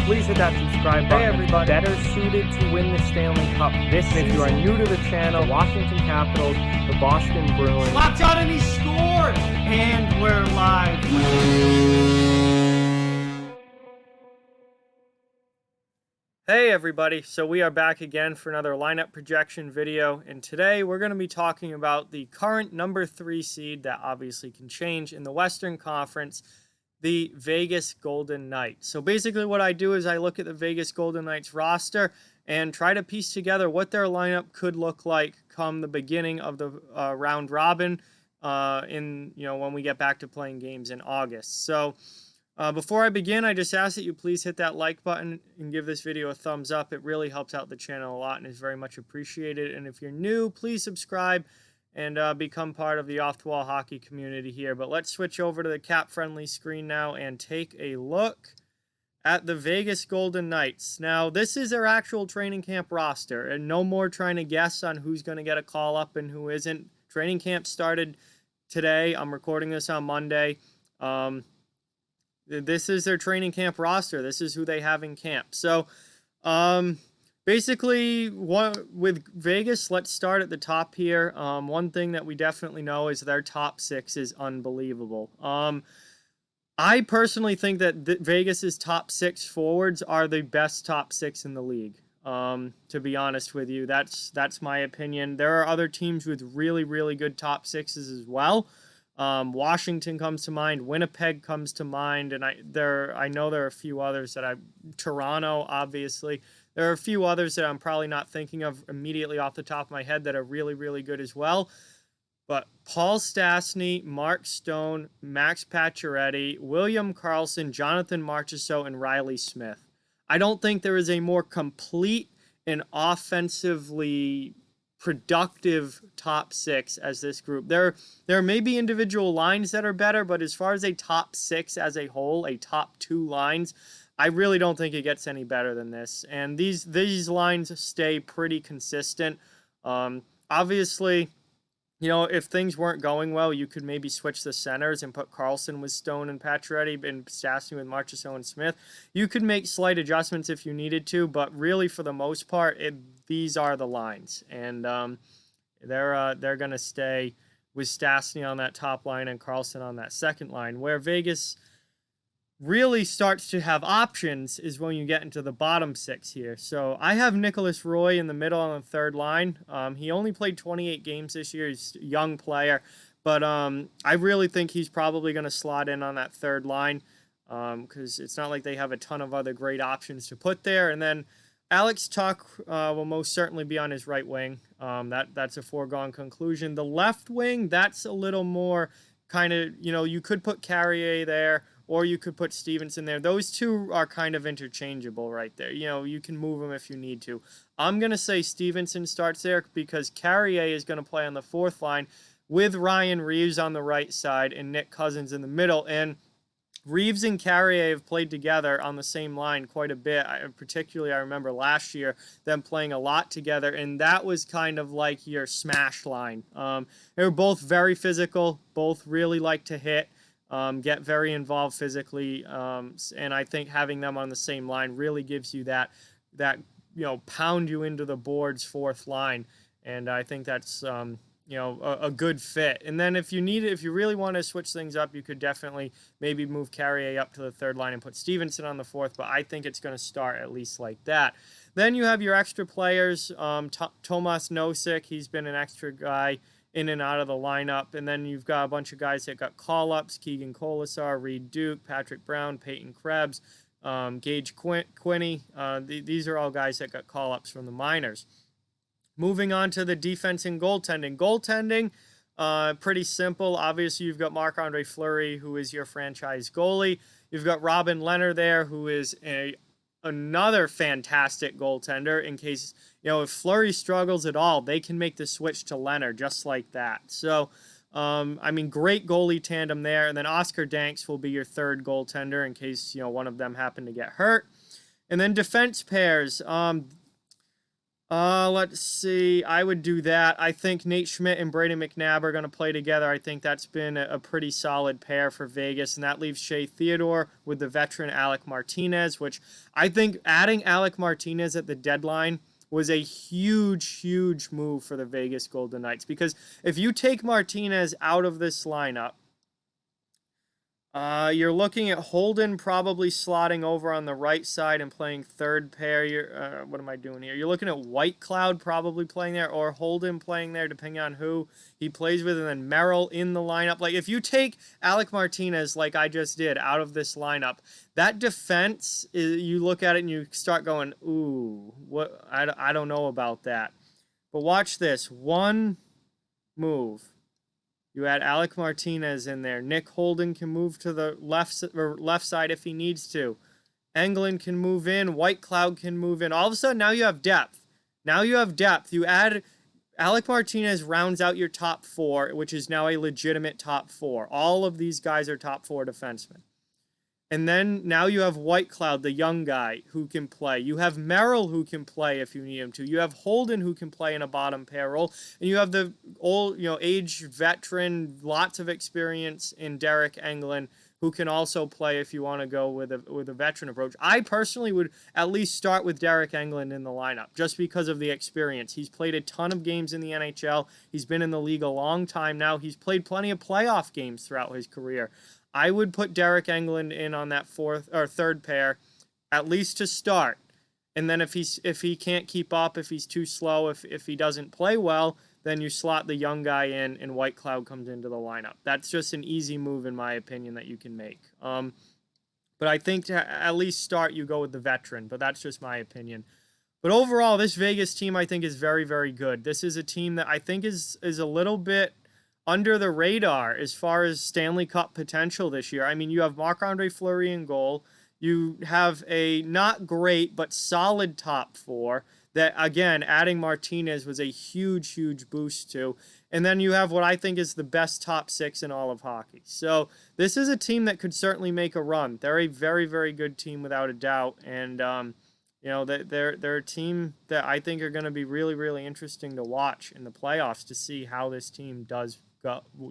please hit that subscribe button. Hey everybody, better suited to win the Stanley Cup this season. If you are new to the channel, Washington Capitals, the Boston Bruins. Locked on and he scored! And we're live. Hey everybody, so we are back again for another lineup projection video, and today we're going to be talking about the current number 3 seed that obviously can change in the Western Conference, the Vegas Golden Knights. So basically what I do is I look at the Vegas Golden Knights roster and try to piece together what their lineup could look like come the beginning of the round robin when we get back to playing games in August. So before I begin, I just ask that you please hit that like button and give this video a thumbs up. It really helps out the channel a lot and is very much appreciated. And if you're new, please subscribe and become part of the off-the-wall hockey community here. But let's switch over to the cap-friendly screen now and take a look at the Vegas Golden Knights. Now, this is their actual training camp roster, and no more trying to guess on who's going to get a call-up and who isn't. Training camp started today. I'm recording this on Monday. This is their training camp roster. This is who they have in camp. So, basically, with Vegas, let's start at the top here. One thing that we definitely know is their top 6 is unbelievable. I personally think that Vegas's top 6 forwards are the best top 6 in the league. To be honest with you, that's my opinion. There are other teams with really, really good top 6s as well. Washington comes to mind, Winnipeg comes to mind, and I know there are a few others that Toronto, obviously. There are a few others that I'm probably not thinking of immediately off the top of my head that are really, really good as well. But Paul Stastny, Mark Stone, Max Pacioretty, William Karlsson, Jonathan Marchessault, and Riley Smith. I don't think there is a more complete and offensively productive top 6 as this group. There may be individual lines that are better, but as far as a top 6 as a whole, a top 2 lines, I really don't think it gets any better than this. And these lines stay pretty consistent. Obviously, if things weren't going well, you could maybe switch the centers and put Karlsson with Stone and Pacioretty and Stastny with Marchessault and Smith. You could make slight adjustments if you needed to, but really for the most part, these are the lines, and they're going to stay with Stastny on that top line and Karlsson on that second line. Where Vegas really starts to have options is when you get into the bottom 6 here. So I have Nicolas Roy in the middle on the third line. He only played 28 games this year. He's a young player, but I really think he's probably going to slot in on that third line because it's not like they have a ton of other great options to put there. And then Alex Tuch will most certainly be on his right wing. That's a foregone conclusion. The left wing, that's a little more kind of, you could put Carrier there, or you could put Stevenson there. Those two are kind of interchangeable right there. You can move them if you need to. I'm going to say Stevenson starts there because Carrier is going to play on the fourth line with Ryan Reeves on the right side and Nick Cousins in the middle. And Reeves and Carrier have played together on the same line quite a bit. Particularly, I remember last year them playing a lot together, and that was kind of like your smash line. They were both very physical, both really like to hit. Get very involved physically, and I think having them on the same line really gives you that pound you into the boards fourth line, and I think that's a good fit. And then if you really want to switch things up, you could definitely maybe move Carrier up to the third line and put Stevenson on the fourth, but I think it's going to start at least like that. Then you have your extra players, Tomas Nosek, he's been an extra guy in and out of the lineup. And then you've got a bunch of guys that got call-ups, Keegan Colasar, Reed Duke, Patrick Brown, Peyton Krebs, Gage Quinney. These are all guys that got call-ups from the minors. Moving on to the defense and goaltending. Goaltending, pretty simple. Obviously, you've got Marc-Andre Fleury, who is your franchise goalie. You've got Robin Lehner there, who is another fantastic goaltender in case, if Fleury struggles at all, they can make the switch to Lehner just like that. So, great goalie tandem there. And then Oscar Danks will be your third goaltender in case, one of them happened to get hurt. And then defense pairs. Let's see. I would do that. I think Nate Schmidt and Brady McNabb are going to play together. I think that's been a pretty solid pair for Vegas, and that leaves Shea Theodore with the veteran Alec Martinez, which I think adding Alec Martinez at the deadline was a huge, huge move for the Vegas Golden Knights, because if you take Martinez out of this lineup, you're looking at Holden probably slotting over on the right side and playing third pair. What am I doing here? You're looking at White Cloud probably playing there, or Holden playing there, depending on who he plays with, and then Merrill in the lineup. Like, if you take Alec Martinez, like I just did, out of this lineup, that defense, you look at it and you start going, ooh, what? I don't know about that. But watch this. One move. You add Alec Martinez in there. Nick Holden can move to the left side if he needs to. Englund can move in. White Cloud can move in. All of a sudden, now you have depth. Now you have depth. You add Alec Martinez, rounds out your top four, which is now a legitimate top four. All of these guys are top four defensemen. And then now you have White Cloud, the young guy, who can play. You have Merrill, who can play if you need him to. You have Holden, who can play in a bottom pair role. And you have the old, aged veteran, lots of experience in Derek Englund, who can also play if you want to go with a veteran approach. I personally would at least start with Derek Englund in the lineup, just because of the experience. He's played a ton of games in the NHL. He's been in the league a long time now. He's played plenty of playoff games throughout his career. I would put Derek Englund in on that fourth or third pair, at least to start. And then if he can't keep up, if he's too slow, if he doesn't play well, then you slot the young guy in, and White Cloud comes into the lineup. That's just an easy move, in my opinion, that you can make. But I think to at least start, you go with the veteran. But that's just my opinion. But overall, this Vegas team, I think, is very, very good. This is a team that I think is a little bit under the radar as far as Stanley Cup potential this year. I mean, you have Marc-Andre Fleury in goal. You have a not great but solid top four that, again, adding Martinez was a huge, huge boost to. And then you have what I think is the best top six in all of hockey. So this is a team that could certainly make a run. They're a very, very good team without a doubt. And, they're a team that I think are going to be really, really interesting to watch in the playoffs to see how this team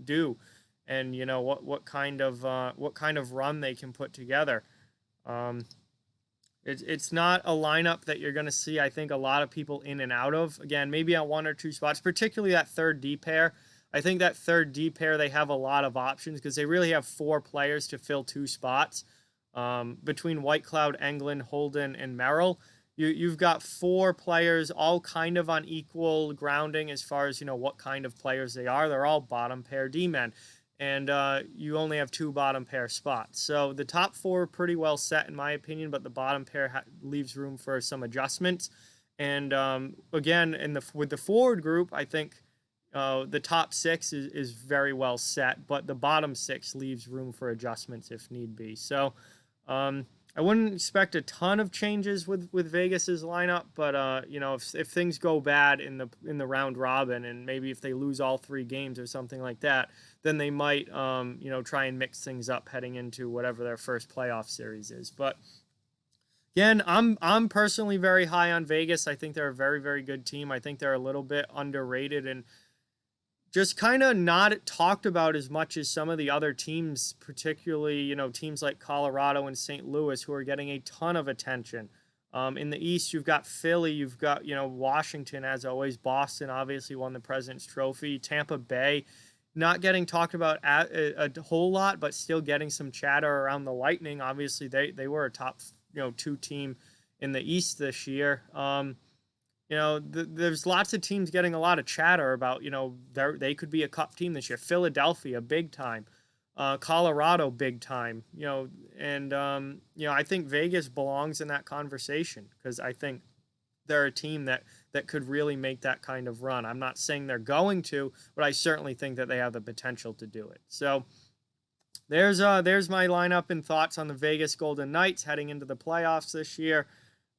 do, and what kind of run they can put together. It's not a lineup that you're going to see, I think, a lot of people in and out of. Again, maybe on one or two spots, particularly that third D pair. I think that third D pair, they have a lot of options because they really have four players to fill two spots. Between White Cloud, Englund, Holden, and Merrill, you've got four players all kind of on equal grounding as far as, what kind of players they are. They're all bottom pair D-men. And you only have two bottom pair spots. So the top four are pretty well set, in my opinion, but the bottom pair leaves room for some adjustments. And again, with the forward group, I think the top six is very well set, but the bottom six leaves room for adjustments if need be. So I wouldn't expect a ton of changes with Vegas's lineup, but if things go bad in the round robin, and maybe if they lose all three games or something like that, then they might try and mix things up heading into whatever their first playoff series is. But again, I'm personally very high on Vegas. I think they're a very, very good team. I think they're a little bit underrated and just kind of not talked about as much as some of the other teams, particularly, teams like Colorado and St. Louis, who are getting a ton of attention. In the East, you've got Philly, you've got, Washington, as always. Boston obviously won the President's Trophy. Tampa Bay, not getting talked about a whole lot, but still getting some chatter around the Lightning. Obviously, they were a top, two team in the East this year. There's lots of teams getting a lot of chatter about, they could be a cup team this year. Philadelphia, big time. Colorado, big time. I think Vegas belongs in that conversation because I think they're a team that could really make that kind of run. I'm not saying they're going to, but I certainly think that they have the potential to do it. So there's my lineup and thoughts on the Vegas Golden Knights heading into the playoffs this year.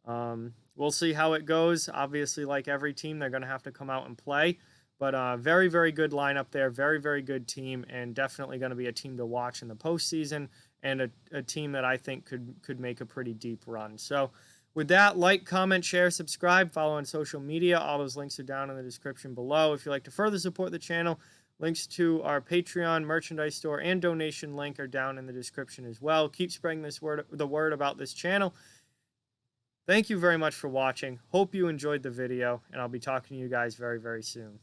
We'll see how it goes. Obviously, like every team, they're going to have to come out and play. But very, very good lineup there. Very, very good team, and definitely going to be a team to watch in the postseason, and a team that I think could make a pretty deep run. So With that, like, comment, share, subscribe, follow on social media. All those links are down in the description below. If you'd like to further support the channel, links to our Patreon, merchandise store, and donation link are down in the description as well. Keep spreading the word about this channel. Thank you very much for watching. Hope you enjoyed the video, and I'll be talking to you guys very, very soon.